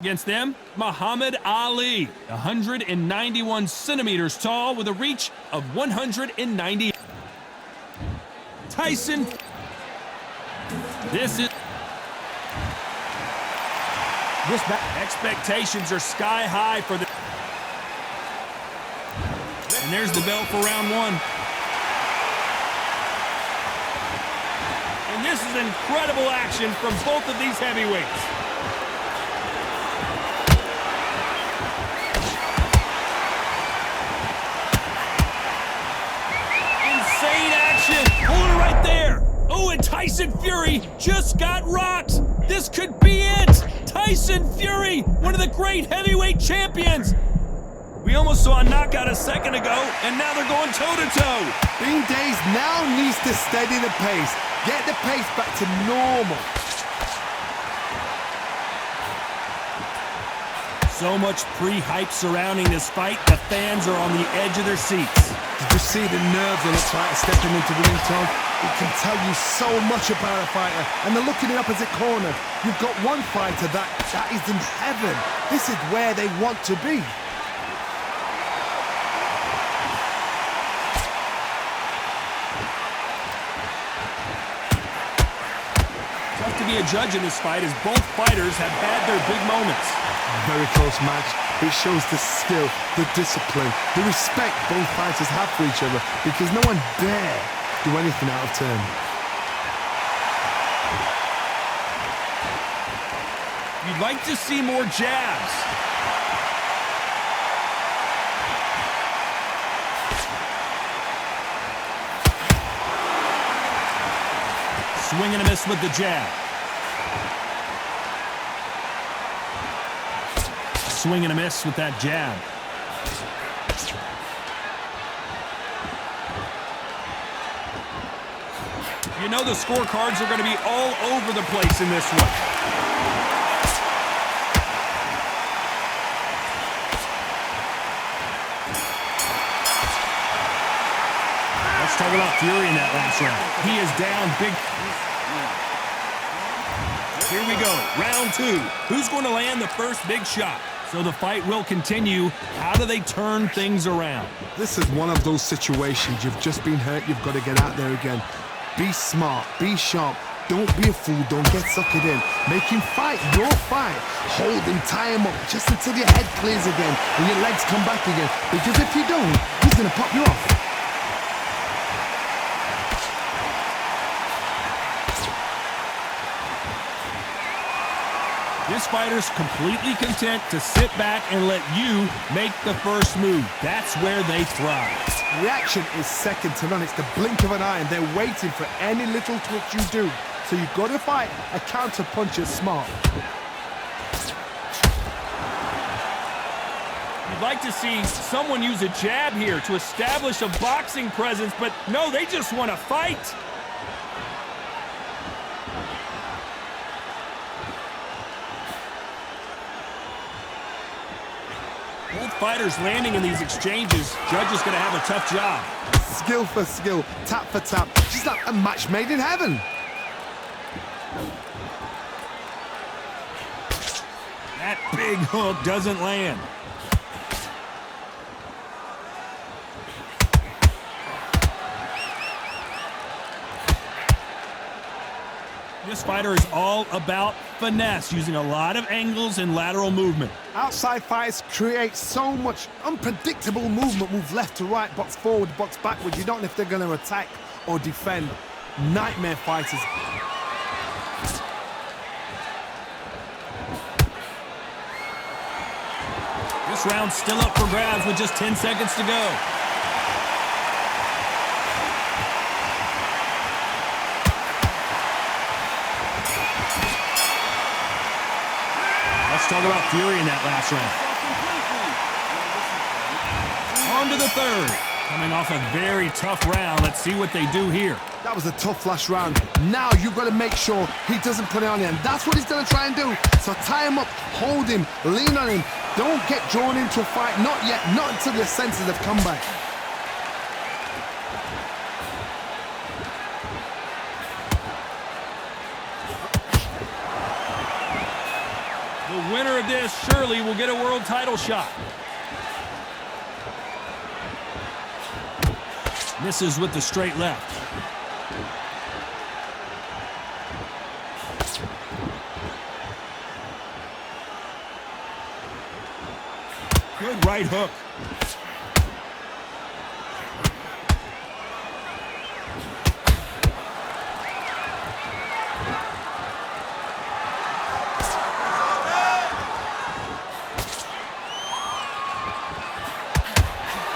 Against them, Muhammad Ali, 191 centimeters tall with a reach of 190. Tyson. Expectations are sky high for the. And there's the bell for round one. And this is incredible action from both of these heavyweights. Insane action. Hold it right there. Oh, and Tyson Fury just got rocked. This could be it. Tyson Fury, one of the great heavyweight champions. We almost saw a knockout a second ago, and now they're going toe-to-toe. Bean Days now needs to steady the pace. Get the pace back to normal. So much pre-hype surrounding this fight, the fans are on the edge of their seats. Did you see the nerves on the fighter stepping into the ring, Tom? It can tell you so much about a fighter. And they're looking in the opposite corner. You've got one fighter that is in heaven. This is where they want to be. Tough to be a judge in this fight as both fighters have had their big moments. Very close match. It shows the skill, the discipline, the respect both fighters have for each other because no one dare do anything out of turn. You'd like to see more jabs. Swing and a miss with the jab. Swing and a miss with that jab. You know the scorecards are going to be all over the place in this one. Let's talk about Fury in that last round. He is down big. Here we go, round two. Who's going to land the first big shot? So the fight will continue. How do they turn things around? This is one of those situations. You've just been hurt. You've got to get out there again. Be smart. Be sharp. Don't be a fool. Don't get suckered in. Make him fight your fight. Hold him, tie him up just until your head clears again and your legs come back again. Because if you don't, he's going to pop you off. This fighter's completely content to sit back and let you make the first move. That's where they thrive. Reaction is second to none. It's the blink of an eye, and they're waiting for any little twitch you do. So you've got to fight a counter puncher smart. You'd like to see someone use a jab here to establish a boxing presence, but no, they just want to fight. Both fighters landing in these exchanges. Judge is going to have a tough job. Skill for skill, tap for tap. Just like a match made in heaven. That big hook doesn't land. This fighter is all about finesse, using a lot of angles and lateral movement. Outside fighters create so much unpredictable movement. Move left to right, box forward, box backwards. You don't know if they're going to attack or defend. Nightmare fighters. This round's still up for grabs with just 10 seconds to go. Let's talk about Fury in that last round. On to the third. Coming off a very tough round. Let's see what they do here. That was a tough last round. Now you've got to make sure he doesn't put it on him. That's what he's going to try and do. So tie him up, hold him, lean on him. Don't get drawn into a fight. Not yet. Not until your senses have come back. The winner of this this, surely we'll get a world title shot. Misses with the straight left. Good right hook.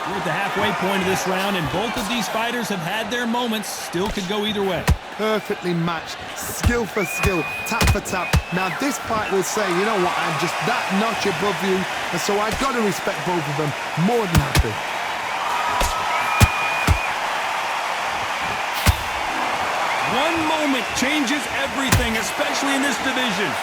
We're at the halfway point of this round, and both of these fighters have had their moments. Still could go either way. Perfectly matched, skill for skill, tap for tap. Now this fight will say, you know what, I'm just that notch above you, and so I've got to respect both of them. More than happy. One moment changes everything, especially in this division.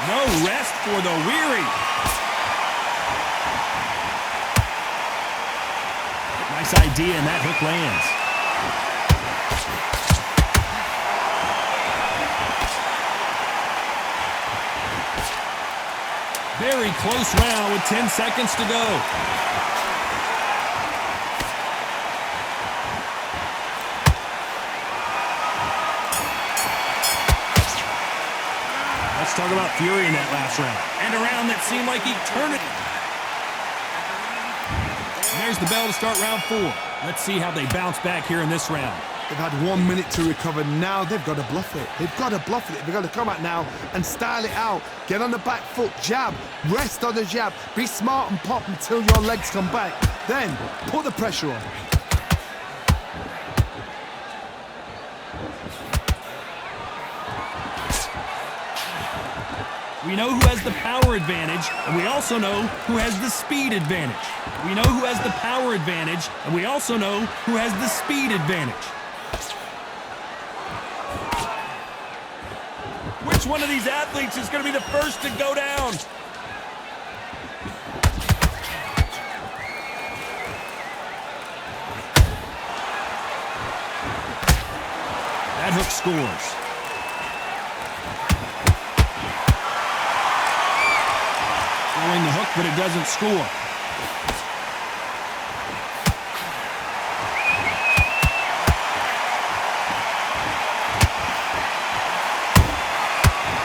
No rest for the weary. Nice idea, and that hook lands. Very close round with 10 seconds to go. Let's talk about Fury in that last round. And a round that seemed like eternity. And there's the bell to start round 4. Let's see how they bounce back here in this round. They've had 1 minute to recover. Now they've got to bluff it. They've got to bluff it. They've got to come out now and style it out. Get on the back foot, jab, rest on the jab. Be smart and pop until your legs come back. Then put the pressure on. We know who has the power advantage, and we also know who has the speed advantage. We know who has the power advantage, and we also know who has the speed advantage. Which one of these athletes is going to be the first to go down? That hook scores. Throwing the hook, but it doesn't score.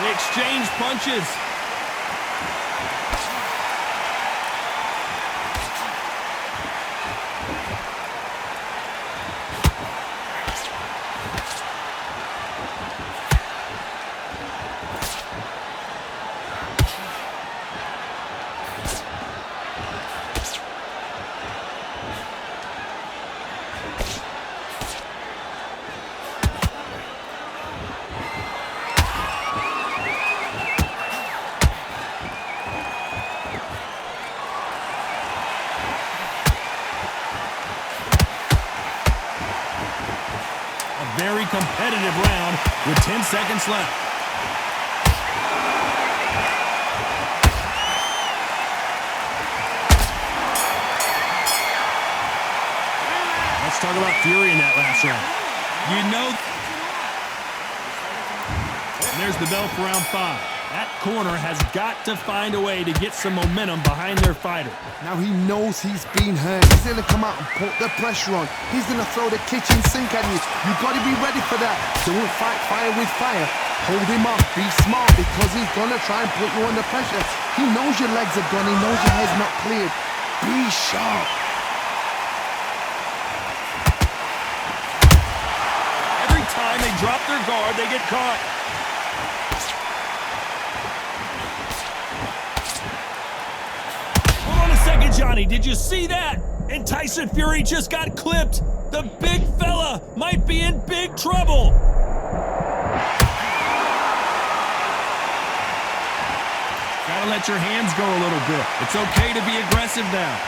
They exchange punches. Very competitive round with 10 seconds left. Let's talk about Fury in that last round. You know, and there's the bell for round 5. That corner has got to find a way to get some momentum behind their fighter. Now he knows he's been hurt. He's going to come out and put the pressure on. He's going to throw the kitchen sink at you. You've got to be ready for that. Don't fight fire with fire. Hold him off. Be smart because he's going to try and put you under pressure. He knows your legs are gone. He knows your head's not cleared. Be sharp. Every time they drop their guard, they get caught. Johnny, did you see that? And Tyson Fury just got clipped. The big fella might be in big trouble. Gotta let your hands go a little bit. It's okay to be aggressive now.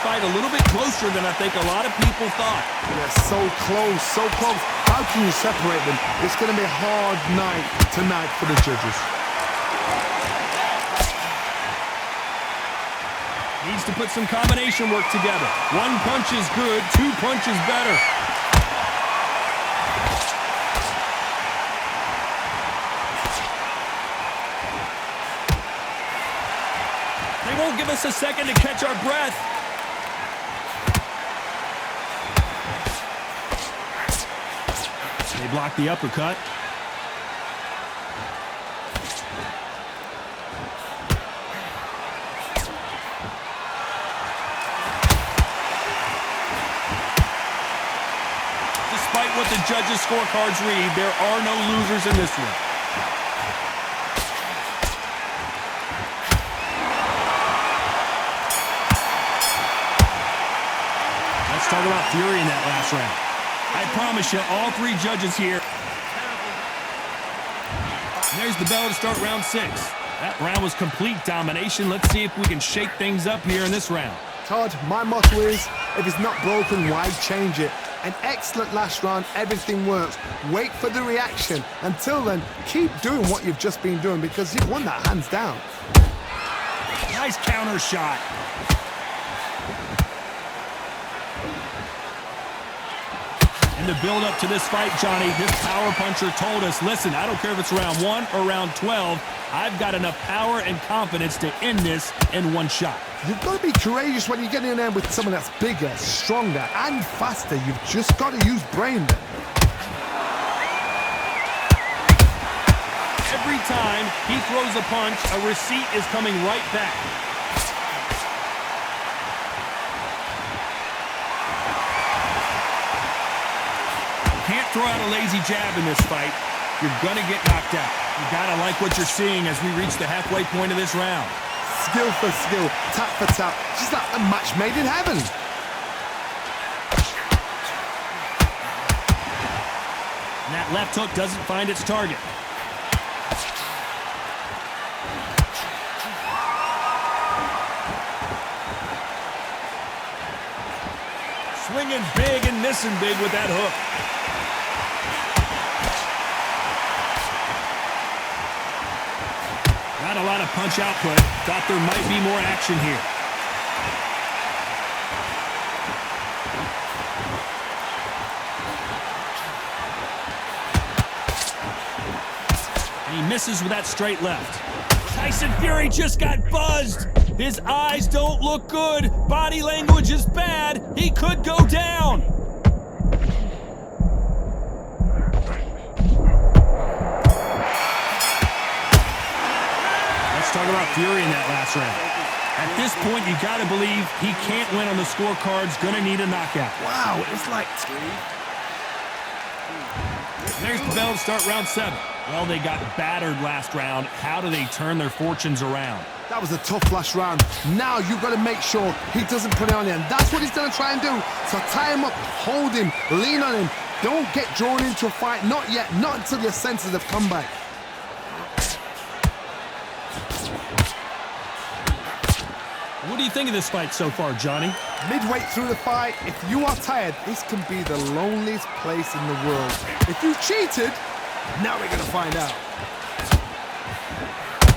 Fight a little bit closer than I think a lot of people thought. They're so close, so close. How can you separate them? It's going to be a hard night tonight for the judges. needs to put some combination work together. One punch is good, two punches better. They won't give us a second to catch our breath. They block the uppercut. Despite what the judges' scorecards read, there are no losers in this one. Let's talk about fury in that last round. I promise you, all three judges here. And there's the bell to start round 6. That round was complete domination. Let's see if we can shake things up here in this round. Todd, my motto is, if it's not broken, why change it? An excellent last round, everything works. Wait for the reaction. Until then, keep doing what you've just been doing because you've won that hands down. Nice counter shot. In the build-up to this fight, Johnny, this power puncher told us, listen, I don't care if it's round 1 or round 12, I've got enough power and confidence to end this in one shot. You've got to be courageous when you get in there with someone that's bigger, stronger, and faster. You've just got to use brain then. Every time he throws a punch, a receipt is coming right back. Can't throw out a lazy jab in this fight. You're gonna get knocked out. You gotta like what you're seeing as we reach the halfway point of this round. Skill for skill, tap for tap, just like a match made in heaven. And that left hook doesn't find its target. Swinging big and missing big with that hook. Not a lot of punch output. Thought there might be more action here. And he misses with that straight left. Tyson Fury just got buzzed. His eyes don't look good. Body language is bad. He could go down. Talk about fury in that last round. At this point, you got to believe he can't win on the scorecards. Going to need a knockout. Wow, it's like... There's the bell to start round 7. Well, they got battered last round. How do they turn their fortunes around? That was a tough last round. Now you've got to make sure he doesn't put it on you. And that's what he's going to try and do. So tie him up, hold him, lean on him. Don't get drawn into a fight. Not yet. Not until your senses have come back. What do you think of this fight so far, Johnny? Midway through the fight, if you are tired, this can be the loneliest place in the world. If you cheated, now we're going to find out.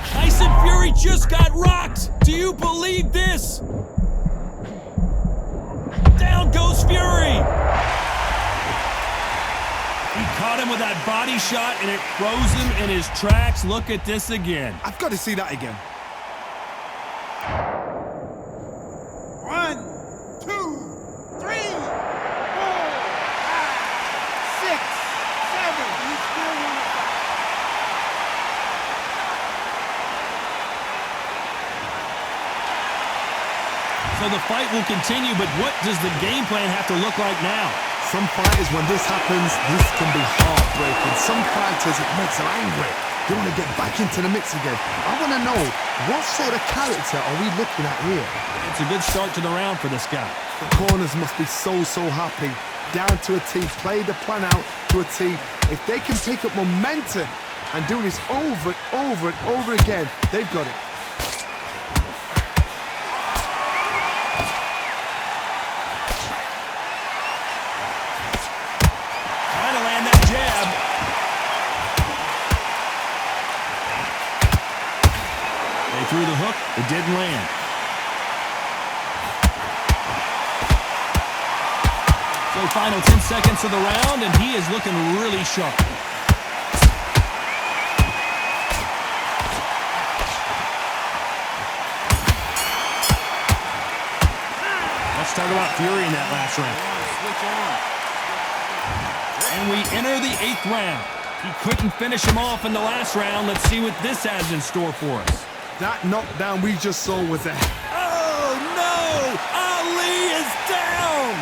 Tyson Fury just got rocked. Do you believe this? Down goes Fury. He caught him with that body shot, and it froze him in his tracks. Look at this again. I've got to see that again. 1, 2, 3, 4, 5, 6, 7. You still want to fight. So the fight will continue, but what does the game plan have to look like now? Some fighters, when this happens, this can be heartbreaking. Some fighters, it makes them angry. They want to get back into the mix again. I want to know, what sort of character are we looking at here? It's a good start to the round for this guy. The corners must be so happy. Down to a T, play the plan out to a T. If they can pick up momentum and do this over and over and over again, they've got it. Trying to land that jab. They threw the hook, it didn't land. So final 10 seconds of the round, and he is looking really sharp. Let's talk about Fury in that last round. And we enter the 8th round. He couldn't finish him off in the last round. Let's see what this has in store for us. That knockdown we just saw was a... Oh, no! Ali is down!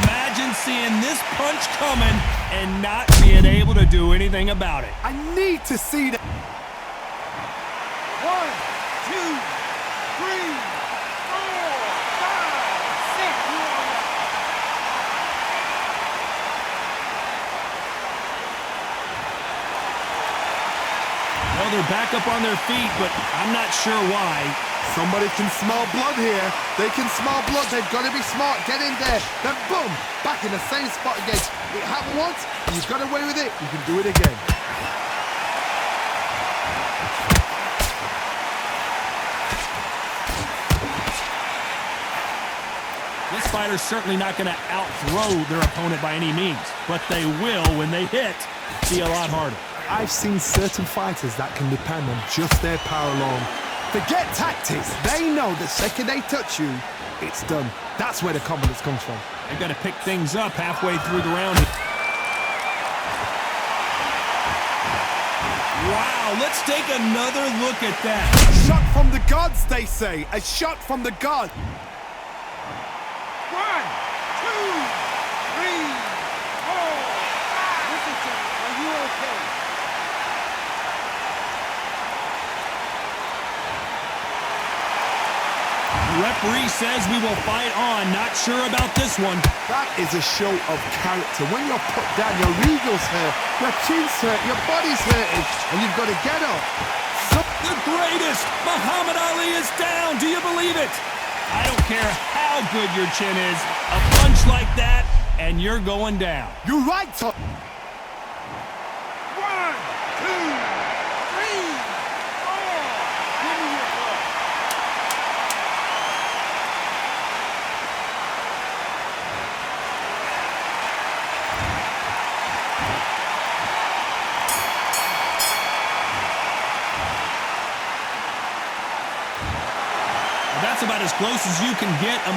Imagine seeing this punch coming and not being able to do anything about it. I need to see that. 1, 2, 3, 4, 5, 6. Well, they're back up on their feet, but I'm not sure why. Somebody can smell blood here. They can smell blood. They've got to be smart. Get in there. Then boom, back in the same spot again. It happened once, and you've got away with it. You can do it again. This fighter's certainly not going to out-throw their opponent by any means, but they will, when they hit, be a lot harder. I've seen certain fighters that can depend on just their power alone. Forget tactics. They know the second they touch you, it's done. That's where the confidence comes from. They've got to pick things up halfway through the round. Wow, let's take another look at that. A shot from the gods, they say. A shot from the gods. 1, 2, 3, 4, 5. Listen to me. Are you okay? The referee says we will fight on. Not sure about this one. That is a show of character. When you're put down, your eagle's hurt, your chin's hurt, your body's hurting, and you've got to get up. The greatest! Muhammad Ali is down! Do you believe it? I don't care how good your chin is. A punch like that, and you're going down. You're right, Tom. 1, 2, 3, 4. Give me your blood. That's about as close as you can get a